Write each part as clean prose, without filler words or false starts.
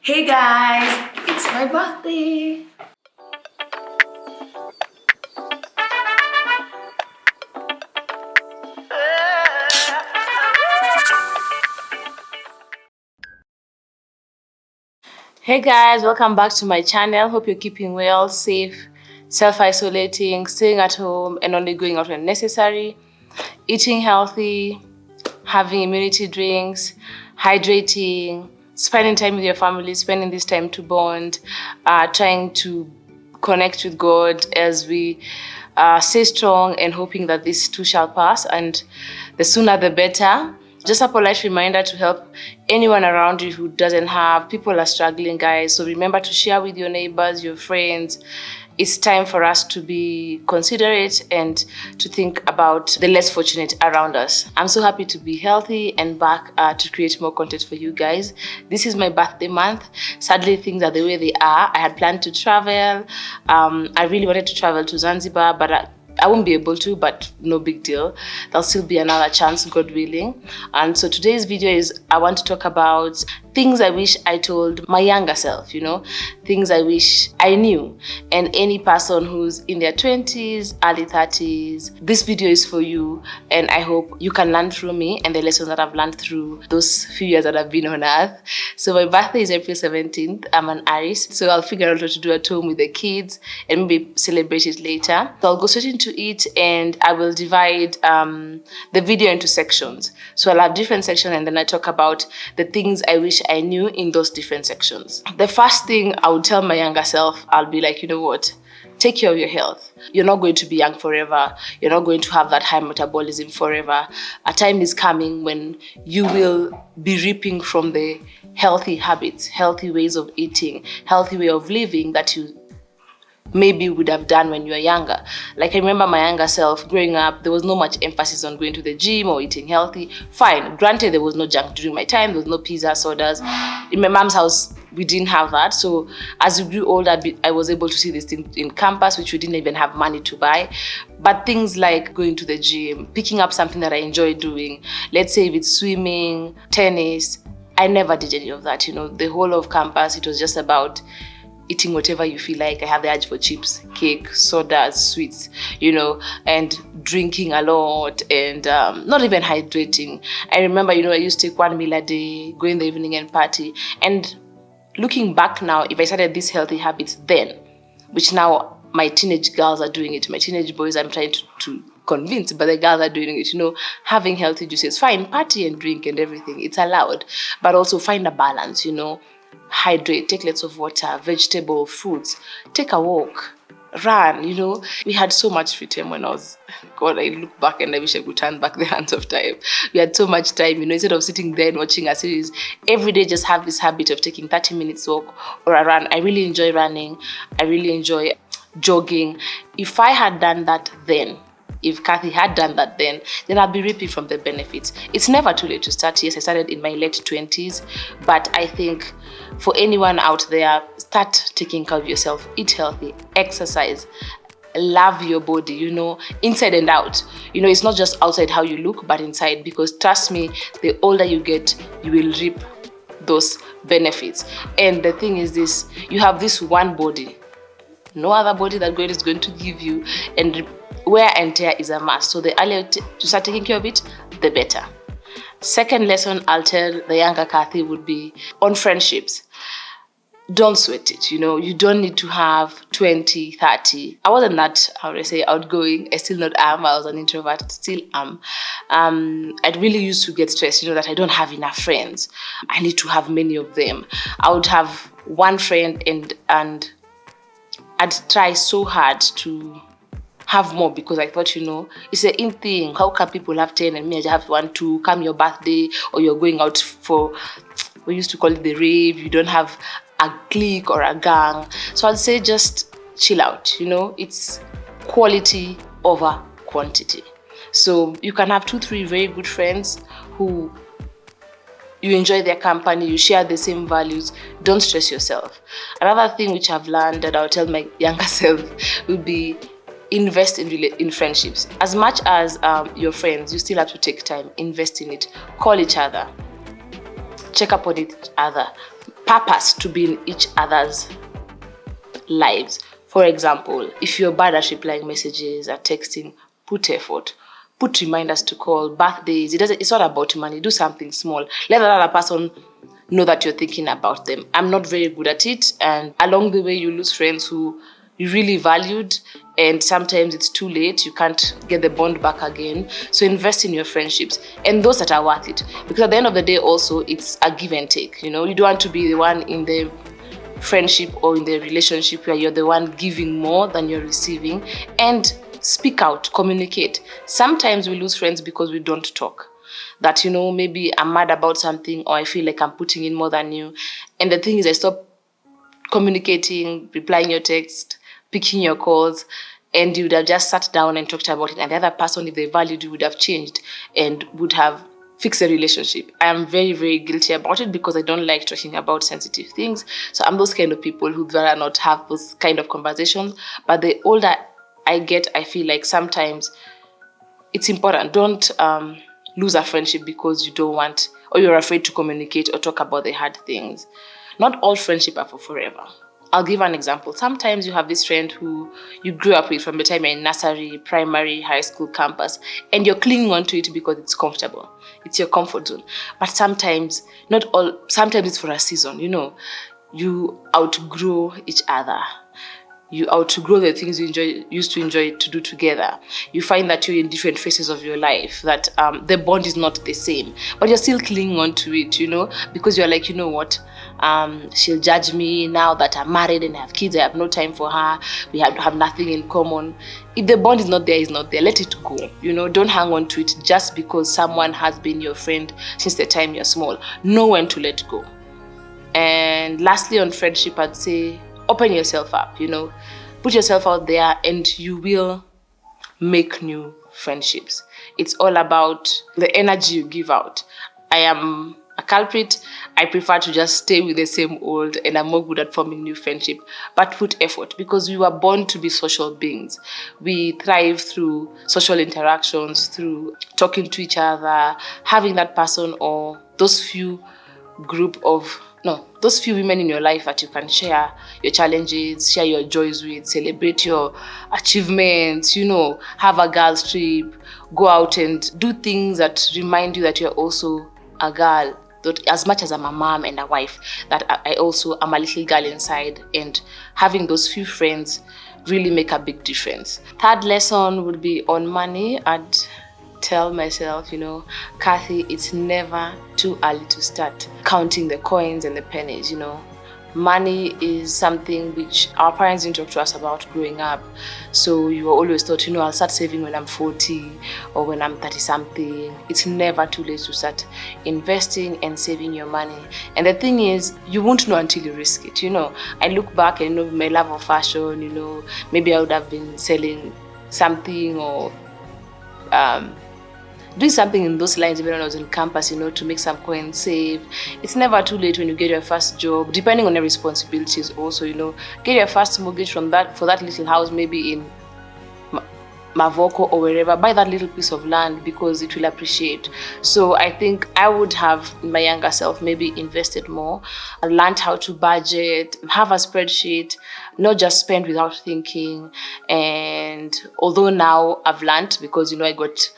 Hey guys, it's my birthday! Hey guys, welcome back to my channel. Hope you're keeping well, safe, self-isolating, staying at home and only going out when necessary, eating healthy, having immunity drinks, hydrating, spending time with your family, spending this time to bond, trying to connect with God as we stay strong and hoping that this too shall pass, and the sooner the better. Just a polite reminder to help anyone around you who doesn't have. People are struggling, guys. So remember to share with your neighbors, your friends. It's time for us to be considerate and to think about the less fortunate around us. I'm so happy to be healthy and back to create more content for you guys. This is my birthday month. Sadly, things are the way they are. I had planned to travel. I really wanted to travel to Zanzibar, but I won't be able to, but no big deal. There'll still be another chance, God willing. And so today's video is, I want to talk about things I wish I told my younger self, things I wish I knew. And any person who's in their 20s, early 30s, this video is for you. And I hope you can learn through me and the lessons that I've learned through those few years that I've been on earth. So my birthday is April 17th. I'm an Aries. So I'll figure out what to do at home with the kids and maybe celebrate it later. So I'll go straight into it and I will divide the video into sections. So I'll have different sections and then I talk about the things I wish I knew in those different sections. The first thing I would tell my younger self, I'll be like, you know what? Take care of your health. You're not going to be young forever. You're not going to have that high metabolism forever. A time is coming when you will be reaping from the healthy habits, healthy ways of eating, healthy way of living that you maybe would have done when you were younger. Like I remember my younger self growing up, there was no much emphasis on going to the gym or eating healthy. Fine, granted there was no junk during my time, there was no pizza, sodas. In my mom's house, we didn't have that. So as we grew older, I was able to see these things in campus, which we didn't even have money to buy. But things like going to the gym, picking up something that I enjoy doing, let's say if it's swimming, tennis, I never did any of that. The whole of campus, it was just about eating whatever you feel like. I have the urge for chips, cake, sodas, sweets, and drinking a lot and not even hydrating. I remember, I used to take 1 meal a day, go in the evening and party. And looking back now, if I started these healthy habits then, which now my teenage girls are doing it, my teenage boys I'm trying to convince, but the girls are doing it, having healthy juices. Fine, party and drink and everything, it's allowed. But also find a balance, hydrate, take lots of water, vegetable, fruits, take a walk, run, We had so much free time when I look back and I wish I could turn back the hands of time. We had so much time, instead of sitting there and watching a series, every day just have this habit of taking 30 minutes walk or a run. I really enjoy running. I really enjoy jogging. If I had done that then, if Kathy had done that then I'll be reaping from the benefits. It's never too late to start. Yes, I started in my late 20s, but I think for anyone out there, start taking care of yourself, eat healthy, exercise, love your body, inside and out. It's not just outside how you look, but inside, because trust me, the older you get, you will reap those benefits. And the thing is this, you have this one body, no other body that God is going to give you, and wear and tear is a must. So the earlier to start taking care of it, the better. Second lesson I'll tell the younger Kathy would be on friendships. Don't sweat it, you don't need to have 20, 30. I wasn't that, outgoing. I still not am. I was an introvert, still am. I really used to get stressed, that I don't have enough friends. I need to have many of them. I would have one friend and I'd try so hard to have more because I thought, it's an in thing. How can people have 10 and me I just have 1, 2, come your birthday or you're going out for, we used to call it the rave, you don't have a clique or a gang. So I'd say just chill out, it's quality over quantity. So you can have 2, 3 very good friends who you enjoy their company, you share the same values, don't stress yourself. Another thing which I've learned that I'll tell my younger self would be invest in friendships. As much as your friends, you still have to take time, invest in it. Call each other, check up on each other, purpose to be in each other's lives. For example, if you're bad at replying messages or texting, put effort. Put reminders to call, birthdays. It's not about money. Do something small. Let the other person know that you're thinking about them. I'm not very good at it, and along the way you lose friends who you really valued, and sometimes it's too late. You can't get the bond back again. So invest in your friendships and those that are worth it, because at the end of the day also it's a give and take. You don't want to be the one in the friendship or in the relationship where you're the one giving more than you're receiving. And speak out, communicate. Sometimes we lose friends because we don't talk. That, maybe I'm mad about something, or I feel like I'm putting in more than you. And the thing is, I stop communicating, replying your text, picking your calls, and you would have just sat down and talked about it. And the other person, if they valued you, would have changed and would have fixed the relationship. I am very, very guilty about it because I don't like talking about sensitive things. So I'm those kind of people who'd rather not have those kind of conversations. But the older I get, I feel like sometimes it's important. Don't lose a friendship because you don't want, or you're afraid to communicate or talk about the hard things. Not all friendship are for forever. I'll give an example. Sometimes you have this friend who you grew up with from the time you're in nursery, primary, high school, campus, and you're clinging on to it because it's comfortable. It's your comfort zone. But sometimes it's for a season, you outgrow each other. You outgrow the things you used to enjoy to do together. You find that you're in different phases of your life, that the bond is not the same, but you're still clinging on to it, because you're like, what? She'll judge me now that I'm married and I have kids. I have no time for her. We have nothing in common. If the bond is not there, it's not there. Let it go. Don't hang on to it just because someone has been your friend since the time you're small. Know when to let go. And lastly, on friendship, I'd say, open yourself up, put yourself out there and you will make new friendships. It's all about the energy you give out. I am a culprit. I prefer to just stay with the same old, and I'm more good at forming new friendship. But put effort, because we were born to be social beings. We thrive through social interactions, through talking to each other, having that person or those few women in your life that you can share your challenges, share your joys with, celebrate your achievements, have a girl's trip, go out and do things that remind you that you're also a girl. That as much as I'm a mom and a wife, that I also am a little girl inside, and having those few friends really make a big difference. Third lesson would be on money. I'd tell myself, Kathy, it's never too early to start counting the coins and the pennies. Money is something which our parents didn't talk to us about growing up. So you were always taught, I'll start saving when I'm 40 or when I'm 30 something. It's never too late to start investing and saving your money. And the thing is, you won't know until you risk it. I look back and my love of fashion, maybe I would have been selling something or doing something in those lines even when I was in campus, to make some coins, save. It's never too late when you get your first job, depending on your responsibilities also, get your first mortgage for that little house, maybe in Mavoko or wherever. Buy that little piece of land because it will appreciate. So I think I would have, my younger self, maybe invested more, learned how to budget, have a spreadsheet, not just spend without thinking. And although now I've learned, because I got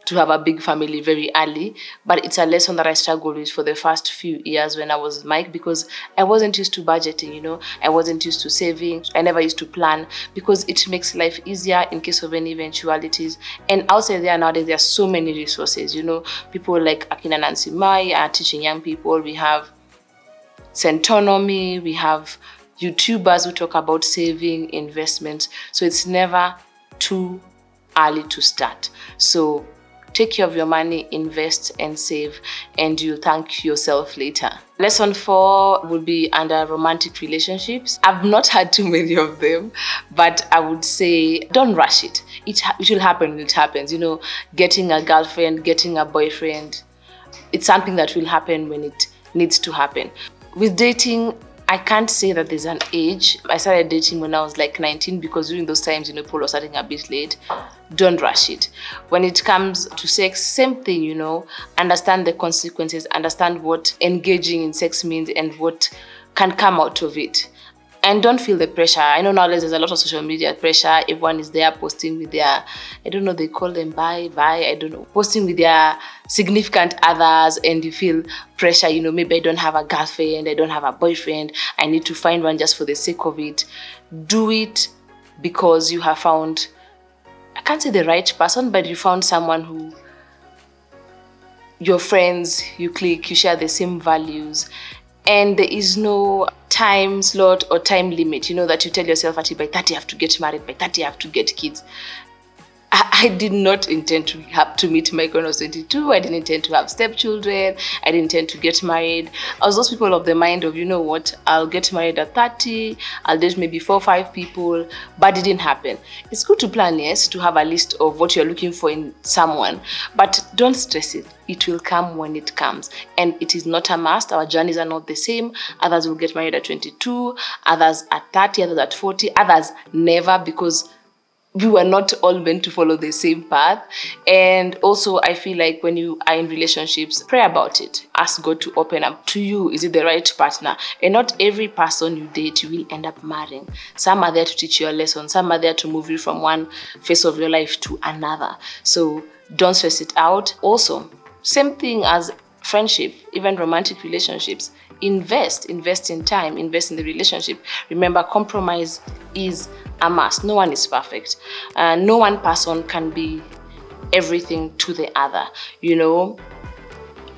to have a big family very early, but it's a lesson that I struggled with for the first few years when I was Mike, because I wasn't used to budgeting, I wasn't used to saving. I never used to plan, because it makes life easier in case of any eventualities. And outside there nowadays, there are so many resources, people like Akina Nancy Mai are teaching young people. We have Centonomy, we have YouTubers who talk about saving, investments. So it's never too early to start. So take care of your money, invest and save, and you'll thank yourself later. Lesson 4 would be under romantic relationships. I've not had too many of them, but I would say don't rush it. It will happen when it happens. Getting a girlfriend, getting a boyfriend, it's something that will happen when it needs to happen. With dating, I can't say that there's an age. I started dating when I was like 19, because during those times, people were starting a bit late. don't rush it. When it comes to sex, same thing, you know, understand the consequences, understand what engaging in sex means and what can come out of it. And don't feel the pressure. I know nowadays there's a lot of social media pressure. Everyone is there posting with their, I don't know, they call them bye, I don't know, posting with their significant others, and you feel pressure, you know, maybe I don't have a girlfriend, I don't have a boyfriend, I need to find one just for the sake of it. Do it because you have found, I can't say the right person, but you found someone who, you're friends, you click, you share the same values, and there is no time slot or time limit, you know, that you tell yourself that by 30 I have to get married, by 30 I have to get kids. I did not intend to have to meet Michael when I was 22. I didn't intend to have stepchildren. I didn't intend to get married. I was those people of the mind of, you know what, I'll get married at 30, I'll date maybe 4 or 5 people, but it didn't happen. It's good to plan, yes, to have a list of what you're looking for in someone, but don't stress it. It will come when it comes. And it is not a must. Our journeys are not the same. Others will get married at 22, others at 30, others at 40, others never, because we were not all meant to follow the same path. And also, I feel like when you are in relationships, pray about it. Ask God to open up to you. Is it the right partner? And not every person you date, you will end up marrying. Some are there to teach you a lesson. Some are there to move you from one phase of your life to another. So don't stress it out. Also, same thing as friendship, even romantic relationships. Invest in time, invest in the relationship. Remember, compromise is a must. No one is perfect. No one person can be everything to the other. You know,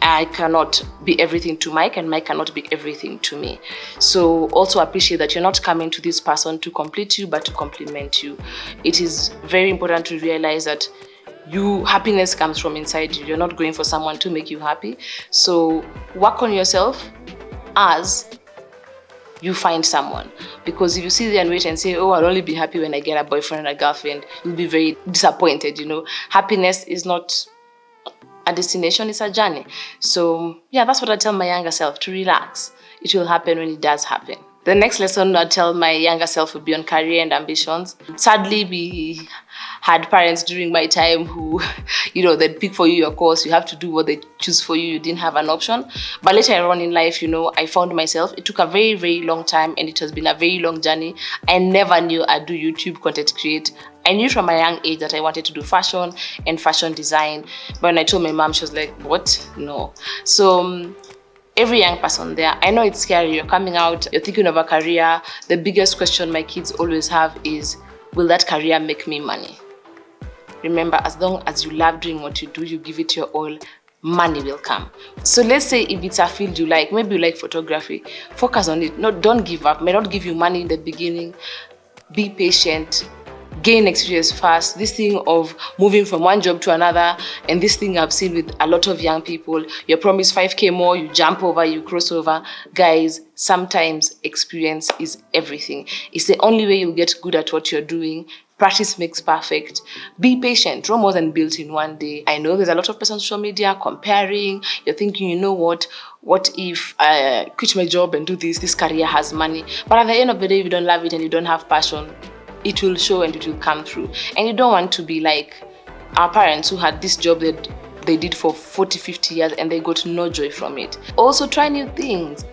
I cannot be everything to Mike, and Mike cannot be everything to me. So also appreciate that you're not coming to this person to complete you, but to complement you. It is very important to realize that happiness comes from inside you. You're not going for someone to make you happy. So work on yourself as you find someone. Because if you sit there and wait and say, oh, I'll only be happy when I get a boyfriend and a girlfriend, you'll be very disappointed, you know. Happiness is not a destination, it's a journey. So yeah, that's what I tell my younger self, to relax. It will happen when it does happen. The next lesson I'd tell my younger self would be on career and ambitions. Sadly, we had parents during my time who, you know, they'd pick for you your course. You have to do what they choose for you. You didn't have an option. But later on in life, you know, I found myself. It took a very, very long time, and it has been a very long journey. I never knew I'd do YouTube content create. I knew from a young age that I wanted to do fashion and fashion design. But when I told my mom, she was like, what? No. So every young person there, I know it's scary. You're coming out, you're thinking of a career. The biggest question my kids always have is, will that career make me money? Remember, as long as you love doing what you do, you give it your all, money will come. So let's say if it's a field you like, maybe you like photography, focus on it. No, don't give up. May not give you money in the beginning. Be patient. Gain experience fast. This thing of moving from one job to another, and this thing I've seen with a lot of young people, you're promised 5K more, you jump over, you cross over. Guys, sometimes experience is everything. It's the only way you'll get good at what you're doing. Practice makes perfect. Be patient. Rome wasn't built in one day. I know there's a lot of people on social media comparing. You're thinking, you know what if I quit my job and do this? This career has money. But at the end of the day, if you don't love it and you don't have passion, it will show and it will come through. And you don't want to be like our parents who had this job that they did for 40, 50 years and they got no joy from it. Also, try new things.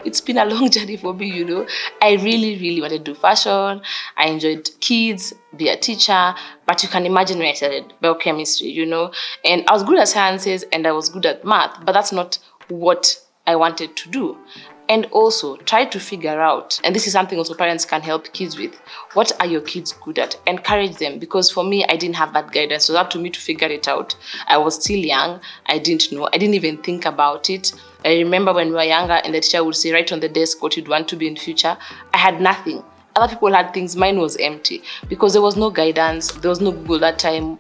It's been a long journey for me, you know. I really, really wanted to do fashion. I enjoyed kids, be a teacher. But you can imagine when I started biochemistry, you know. And I was good at sciences and I was good at math, but that's not what I wanted to do. And also try to figure out, and this is something also parents can help kids with, what are your kids good at? Encourage them, because for me, I didn't have that guidance. So it was up to me to figure it out. I was still young. I didn't know. I didn't even think about it. I remember when we were younger and the teacher would say, write on the desk what you'd want to be in future. I had nothing. Other people had things. Mine was empty because there was no guidance. There was no Google that time,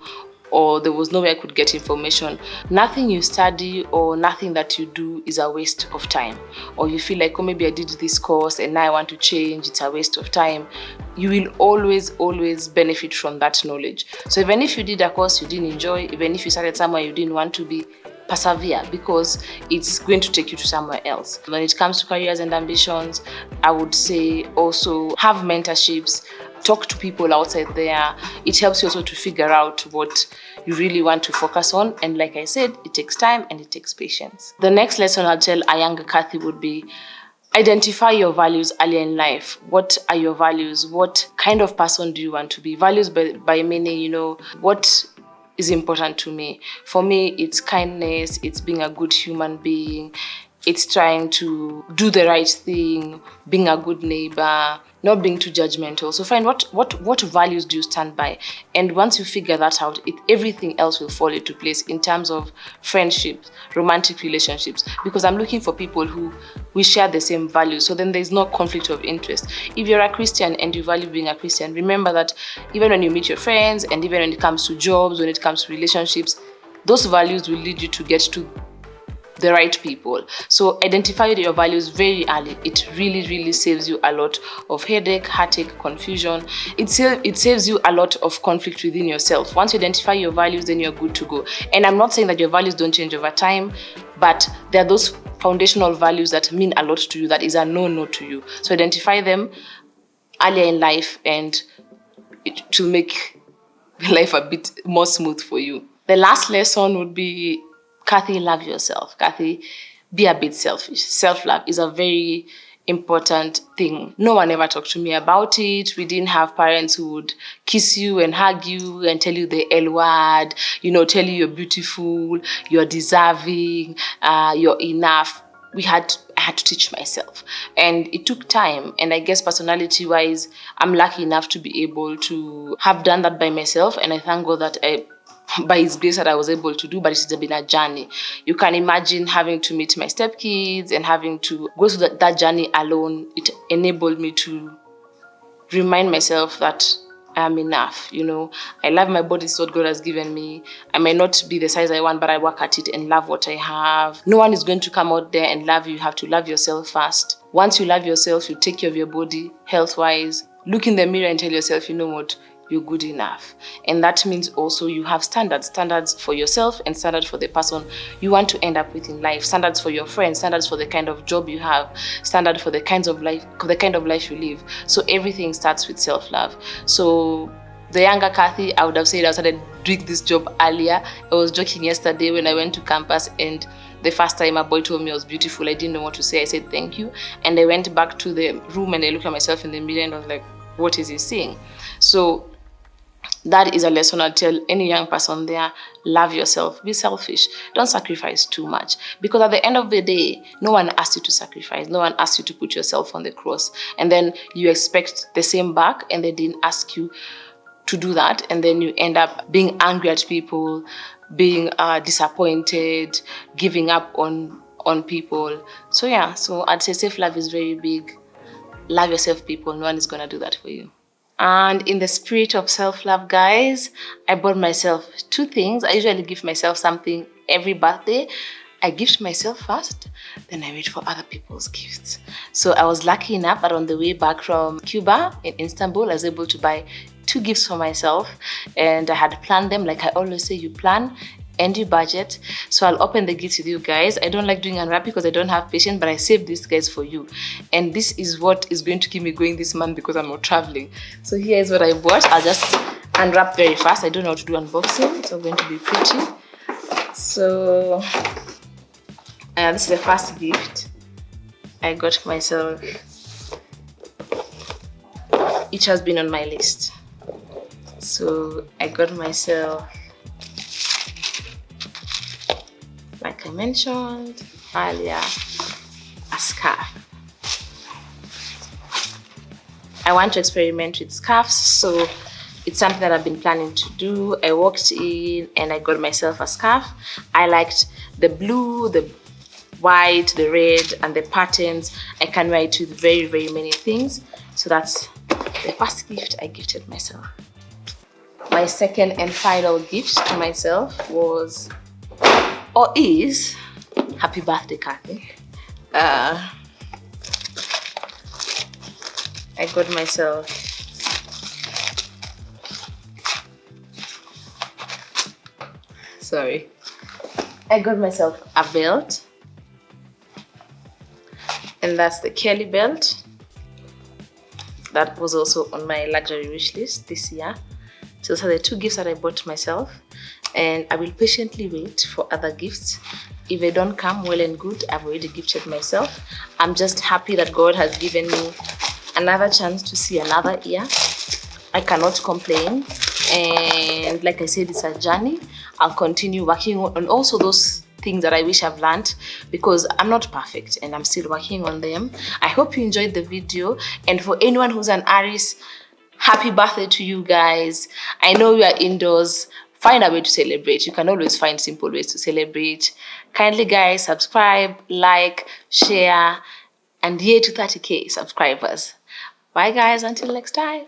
or there was no way I could get information. Nothing you study or nothing that you do is a waste of time. Or you feel like, oh, maybe I did this course and now I want to change, it's a waste of time. You will always, always benefit from that knowledge. So even if you did a course you didn't enjoy, even if you started somewhere you didn't want to be, persevere, because it's going to take you to somewhere else. When it comes to careers and ambitions, I would say also have mentorships. talk to people outside there. It helps you also to figure out what you really want to focus on. And like I said, it takes time and it takes patience. The next lesson I'll tell a younger Kathy would be, identify your values earlier in life. What are your values? What kind of person do you want to be? Values by meaning, what is important to me. For me, it's kindness, it's being a good human being, it's trying to do the right thing, being a good neighbor, not being too judgmental. So find what values do you stand by? And once you figure that out, everything else will fall into place in terms of friendships, romantic relationships, because I'm looking for people who we share the same values. So then there's no conflict of interest. If you're a Christian and you value being a Christian, remember that even when you meet your friends and even when it comes to jobs, when it comes to relationships, those values will lead you to get to the right people. So identify your values very early. It really saves you a lot of headache, heartache, confusion. It saves you a lot of conflict within yourself. Once you identify your values, then you're good to go. And I'm not saying that your values don't change over time, but there are those foundational values that mean a lot to you, that is a no to you. So identify them earlier in life, and it will make life a bit more smooth for you. The last lesson would be, Kathy, love yourself. Kathy, be a bit selfish. Self-love is a very important thing. No one ever talked to me about it. We didn't have parents who would kiss you and hug you and tell you the L word, tell you you're beautiful, you're deserving, you're enough. I had to teach myself. And it took time. And I guess personality-wise, I'm lucky enough to be able to have done that by myself. And I thank God that by His grace that I was able to do, but it's been a journey. You can imagine having to meet my stepkids and having to go through that journey alone. It enabled me to remind myself that I am enough. I love my body. It's what God has given me. I may not be the size I want, but I work at it and love what I have. No one is going to come out there and love you. You have to love yourself first. Once you love yourself, you take care of your body health-wise. Look in the mirror and tell yourself, you know what? You're good enough. And that means also you have standards for yourself and standards for the person you want to end up with in life, standards for your friends, standards for the kind of job you have, standard for the kind of life you live. So everything starts with self-love. So the younger Kathy, I would have said I started doing this job earlier. I was joking yesterday when I went to campus, and the first time a boy told me I was beautiful, I didn't know what to say. I said thank you, and I went back to the room and I looked at myself in the mirror and I was like, what is he saying? So that is a lesson I'll tell any young person there. Love yourself. Be selfish. Don't sacrifice too much. Because at the end of the day, no one asked you to sacrifice. No one asked you to put yourself on the cross. And then you expect the same back, and they didn't ask you to do that. And then you end up being angry at people, being disappointed, giving up on people. So yeah, so I'd say self-love is very big. Love yourself, people. No one is going to do that for you. And in the spirit of self-love, guys, I bought myself 2 things. I usually give myself something every birthday. I gift myself first, then I wait for other people's gifts. So I was lucky enough that on the way back from Cuba in Istanbul, I was able to buy 2 gifts for myself. And I had planned them. Like I always say, you plan and you budget. So I'll open the gifts with you guys. I don't like doing unwrap because I don't have patience, but I saved these guys for you. And this is what is going to keep me going this month because I'm not traveling. So here is what I bought. I'll just unwrap very fast. I don't know how to do unboxing. It's all going to be pretty. So this is the first gift I got myself. It has been on my list. So I got myself, like I mentioned earlier, a scarf. I want to experiment with scarves, so it's something that I've been planning to do. I walked in and I got myself a scarf. I liked the blue, the white, the red, and the patterns. I can wear it with very many things. So that's the first gift I gifted myself. My second and final gift to myself was, or is, happy birthday, Kathy. I got myself a belt, and that's the Kelly belt. That was also on my luxury wish list this year. So those are the 2 gifts that I bought myself, and I will patiently wait for other gifts. If they don't come, well and good, I've already gifted myself. I'm just happy that God has given me another chance to see another year. I cannot complain, and like I said, it's a journey. I'll continue working on also those things that I wish I've learned, because I'm not perfect and I'm still working on them. I hope you enjoyed the video, and for anyone who's an Aries, happy birthday to you guys. I know you are indoors. Find a way to celebrate. You can always find simple ways to celebrate. Kindly, guys, subscribe, like, share, and yay to 30K subscribers. Bye, guys. Until next time.